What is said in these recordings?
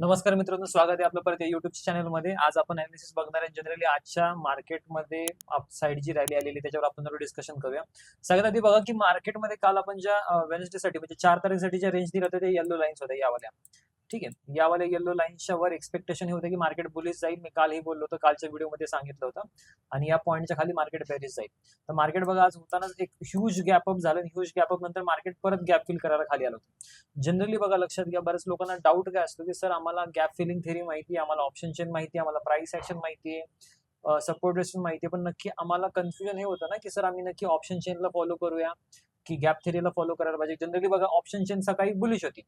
नमस्कार मित्रांनो, स्वागत आहे आपलं परत युट्यूब चॅनलमध्ये. आज आपण अनालिसिस बघणार आहे. जनरली आजच्या मार्केटमध्ये अपसाइड जी रॅली आलेली त्याच्यावर आपण थोडं डिस्कशन करूया. सगळ्यात आधी बघा की मार्केटमध्ये काल आपण ज्या वेडनेसडे साठी म्हणजे 4 तारखेसाठी ज्या रेंज दिल्या होत्या त्या येलो लाईन्स होत्या यावाल्या. ठीक आहे, यावाल्या येलो लाईन्सच्या वर एक्सपेक्टेशन हे होतं की मार्केट बुलिश जाईल. मी कालही बोललो होतो, कालच्या व्हिडिओमध्ये सांगितलं होतं. आणि या पॉईंटच्या खाली मार्केट बेरिश जाईल. तर मार्केट बघा आज होतानाच एक ह्यूज गॅप अप झालं. ह्यूज गॅप अप नंतर मार्केट परत गॅप फिल करायला खाली आलं होतं. जनरली बघा लक्षात घ्या, बऱ्याच लोकांना डाऊट काय असतो की सर आम्हाला गॅप फिलिंग थेरी माहिती आहे, आम्हाला ऑप्शन चेन माहिती आहे, आम्हाला प्राइस ऍक्शन माहिती आहे, सपोर्ट रेसिस्टन्स माहिती आहे, पण नक्की आम्हाला कन्फ्युजन हे होतं ना की सर आम्ही नक्की ऑप्शन चेनला फॉलो करूया की गॅप थेरीला फॉलो करायला पाहिजे. जनरली बघा ऑप्शन चेन सकाळी बुलिश होती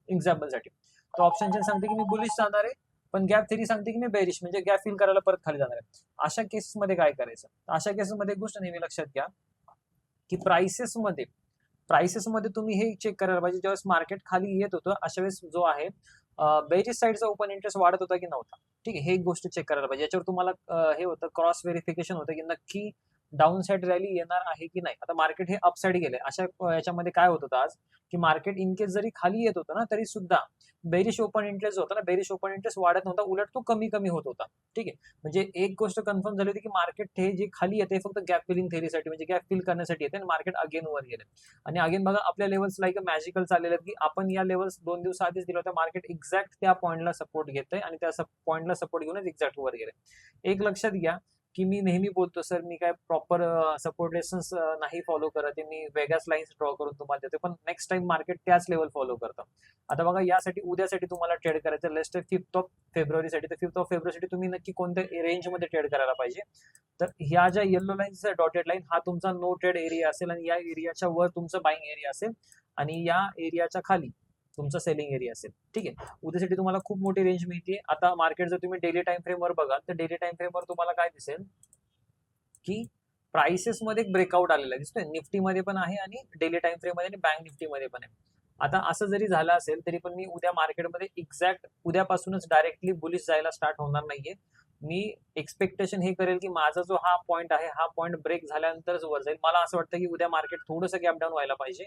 एक्झाम्पलसाठी, तर ऑप्शन चेन सांगते की मी बुलिश जाणार आहे, पण गॅप थेरी सांगते की मी बेरिश म्हणजे गॅप फिल करायला परत खाली जाणार आहे. अशा केसेसमध्ये काय करायचं? अशा केसेसमध्ये एक गोष्ट नेहमी लक्षात घ्या की प्राइसेसमध्ये तुम्ही हे चेक करायला पाहिजे, ज्यावेळेस मार्केट खाली येत होतं अशा वेळेस जो आहे बेरिश साईडचा ओपन इंटरेस्ट वाढत होता की नव्हता. ठीक आहे, हे एक गोष्ट चेक करायला पाहिजे. याच्यावर तुम्हाला हे होतं, क्रॉस व्हेरिफिकेशन होतं की नक्की डाऊन साईड रॅली येणार आहे की नाही. आता मार्केट हे अपसाईड गेले अशा याच्यामध्ये काय होत होतं आज की मार्केट इन केस जरी खाली येत होतं ना तरी सुद्धा बेरिश ओपन इंटरेस्ट होता ना, बेरिश ओपन इंटरेस्ट वाढत नव्हता, उलट तो कमी कमी होत होता. ठीक आहे, म्हणजे एक गोष्ट कन्फर्म झाली होती की मार्केट हे जे खाली येते फक्त गॅप फिलिंग थेरीसाठी म्हणजे गॅप फिल करण्यासाठी येते आणि मार्केट अगेन वर गेले. आणि अगेन बघा आपल्या लेवल्स लाईक मॅजिकल चाललेले आहेत की आपण या लेवल्स 2 दिवस आधीच दिलं होतं, मार्केट एक्झॅक्ट त्या पॉईंटला सपोर्ट घेतंय आणि त्या पॉईंटला सपोर्ट घेऊनच एक्झॅक्ट वर गेले. एक लक्षात घ्या की मी नेहमी बोलतो सर मी काय प्रॉपर सपोर्ट रेशन्स नाही फॉलो करत आहे, मी वेगळ्याच लाईन्स ड्रॉ करून तुम्हाला देतो, पण नेक्स्ट टाइम मार्केट त्याच लेवल फॉलो करतं. आता बघा यासाठी उद्यासाठी तुम्हाला ट्रेड करायचं लेस्ट 5 फेब्रुवारीसाठी, तर 5 फेब्रुवारीसाठी तुम्ही नक्की कोणत्या रेंजमध्ये ट्रेड करायला पाहिजे. तर ह्या ज्या येलो लाईन्स डॉटेड लाईन हा तुमचा नो ट्रेड एरिया असेल आणि या एरियाच्या वर तुमचं बाईंग एरिया असेल आणि या एरियाच्या खाली तुमचा सेलिंग एरिया असेल. ठीक आहे, उद्यासाठी तुम्हाला खूप मोठी रेंज मिळते. आता मार्केट जर तुम्ही डेली टाइम फ्रेमवर बघाल तर डेली टाइम फ्रेमवर तुम्हाला काय दिसेल की प्राइसेस मध्ये एक ब्रेकआउट आलेला दिसतोय, निफ्टीमध्ये पण आहे आणि डेली टाइम फ्रेम मध्ये आणि बँक निफ्टीमध्ये पण आहे. आता असं जरी झालं असेल तरी पण मी उद्या मार्केटमध्ये एक्झॅक्ट उद्यापासूनच डायरेक्टली बुलिश जायला स्टार्ट होणार नाहीये. मी एक्सपेक्टेशन हे करेल की माझा जो हा पॉईंट आहे हा पॉईंट ब्रेक झाल्यानंतरच वर जाईल. मला असं वाटतं की उद्या मार्केट थोडंसं गॅप डाऊन व्हायला पाहिजे.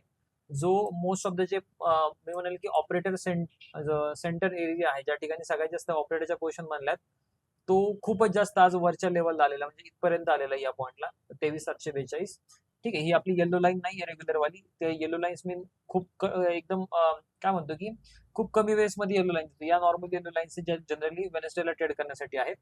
जो मोस्ट ऑफ द जे मी म्हणेल की ऑपरेटर सेंटर एरिया आहे, ज्या ठिकाणी सगळ्यात जास्त ऑपरेटरच्या पोझिशन बनल्यात, तो खूपच जास्त आज वरच्या लेवलला आलेला म्हणजे इथपर्यंत आलेला या पॉईंटला 23,742. ठीक आहे, ही आपली येलो लाईन नाही आहे रेग्युलर वाली. ते येलो लाईन्स मी खूप एकदम काय म्हणतो की खूप कमी वेळेस मध्ये येलो लाईन्स, या नॉर्मल येलो लाईन्स जनरली वेनेस्डेला ट्रेड करण्यासाठी आहेत.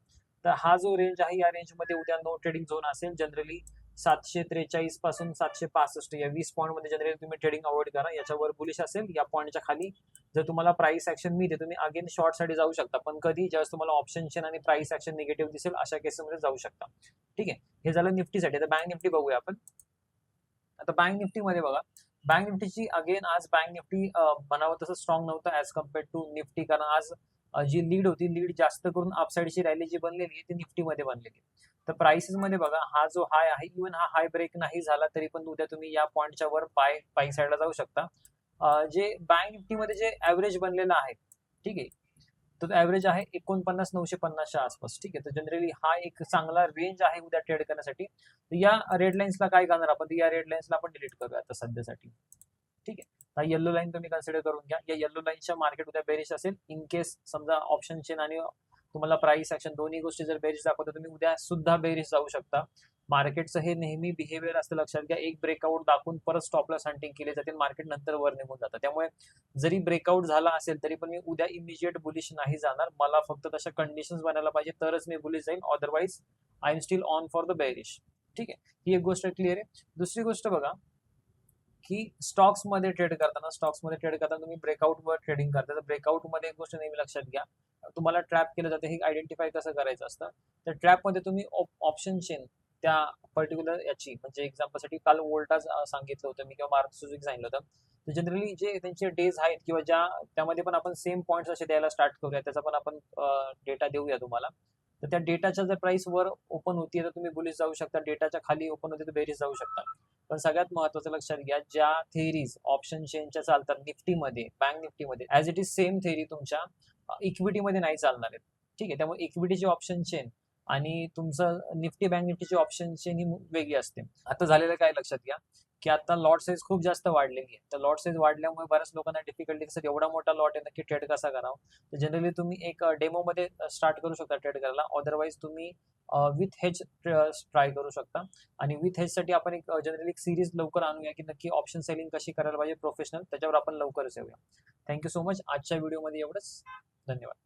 तर हा जो रेंज आहे या रेंजमध्ये उद्या नो ट्रेडिंग झोन असेल. जनरली 743 पासून 765 या 20 पॉईंट मध्ये जनरली तुम्ही ट्रेडिंग अवॉइड करा. याच्यावर बुलिश असेल या पॉईंटच्या खाली जर तुम्हाला प्राइस ऍक्शन मिळते तुम्ही अगेन शॉर्ट साठी जाऊ शकता, पण कधी ज्यावेळेस तुम्हाला ऑप्शन चेन आणि प्राइस ऍक्शन निगेटिव्ह दिसेल अशा केसमध्ये जाऊ शकता. ठीक आहे, हे झालं निफ्टीसाठी. आता बँक निफ्टी बघूया आपण. आता बँक निफ्टी मध्ये बघा, बँक निफ्टीची अगेन आज बँक निफ्टी बनावं तसं स्ट्रॉंग नव्हतं ऍज कम्पेअर्ड टू निफ्टी, कारण आज जी लीड होती, लीड जास्त करून अपसाइडची रॅली जी बनलेली आहे ती निफ्टीमध्ये बनलेली. तर प्राइसेस मध्ये बघा, हा जो हाय आहे इव्हन हा हाय ब्रेक नाही झाला तरी पण उद्या तुम्ही या पॉईंटच्या वर बाय साईडला जाऊ शकता. जे बँक निफ्टीमध्ये जे ऍव्हरेज बनलेलं आहे, ठीक आहे, तो ऍव्हरेज आहे 49,950च्या आसपास. ठीक आहे, तर जनरली हा एक चांगला रेंज आहे उद्या ट्रेड करण्यासाठी. या रेड लाईन्सला काय करणार आपण, या रेड लाईन्सला आपण डिलीट करूया आता सध्यासाठी. ठीक आहे, येल्लो लाईन तुम्ही कन्सिडर करून घ्या. या येल्लो लाईनच्या मार्केट उद्या बेरिश असेल. इन केस समजा ऑप्शन चेन आणि तुम्हाला प्राइस ऍक्शन दोन्ही गोष्टी जर बेरिश दाखवता तुम्ही उद्या सुद्धा बेरिश जाऊ शकता. मार्केटचं हे नेहमी बिहेवियर असतं, लक्षात घ्या. एक ब्रेकआउट दाखवून परत स्टॉप लॉस हंटिंग केले जाते, मार्केट नंतर वर निघून जातं. त्यामुळे जरी ब्रेकआउट झाला असेल तरी पण मी उद्या इमिजिएट बुलिश नाही जाणार. मला फक्त तशा कंडिशन्स बनायला पाहिजे तरच मी बुलिश जाईल, otherwise I am still on for the bearish. ठीक आहे, ही एक गोष्ट क्लिअर आहे. दुसरी गोष्ट बघा की स्टॉक्समध्ये ट्रेड करताना तुम्ही ब्रेकआउटवर ट्रेडिंग करता, तर ब्रेकआउटमध्ये एक गोष्ट नेहमी लक्षात घ्या, तुम्हाला ट्रॅप केलं जातं. हे आयडेंटिफाय कसं करायचं असतं, तर ट्रॅपमध्ये तुम्ही ऑप्शन चेन त्या पर्टिक्युलर याची म्हणजे एक्झाम्पलसाठी काल वोल्टाज सांगितलं होतं मी किंवा मारुती सुझुकी सांगितलं होतं. तर जनरली जे त्यांचे डेज आहेत किंवा ज्या त्यामध्ये पण आपण सेम पॉईंट्स असे द्यायला स्टार्ट करूया, त्याचा पण आपण डेटा देऊया तुम्हाला. तर त्या डेटाच्या जर प्राइस वर ओपन होती तर तुम्ही बुलिश जाऊ शकता, डेटाच्या खाली ओपन होते तर बेरिश जाऊ शकता. पण सगळ्यात महत्वाचं लक्षात घ्या, ज्या थेरीज ऑप्शन चेनच्या चालतात निफ्टीमध्ये, बँक निफ्टीमध्ये, as it is same theory तुमच्या इक्विटीमध्ये नाही चालणार आहेत. ठीक आहे, त्यामुळे इक्विटीचे ऑप्शन चेन आणि तुमचं निफ्टी बँक निफ्टीची ऑप्शनची वेगळी असते. आता झालेलं काय लक्षात घ्या की आता लॉट साईज खूप जास्त वाढलेली आहे. तर लॉट साईज वाढल्यामुळे बऱ्याच लोकांना डिफिकल्टी कसं एवढा मोठा लॉट आहे नक्की ट्रेड कसा करावा. तर जनरली तुम्ही एक डेमो मध्ये स्टार्ट करू शकता ट्रेड करायला. अदरवाईज तुम्ही विथ हेज ट्राय करू शकता. आणि विथ हेज साठी आपण एक जनरली एक सिरीज लवकर आणूया की नक्की ऑप्शन सेलिंग कशी करायला पाहिजे प्रोफेशनल, त्याच्यावर आपण लवकरच येऊया. Thank you so much. आजच्या व्हिडिओमध्ये एवढंच. धन्यवाद.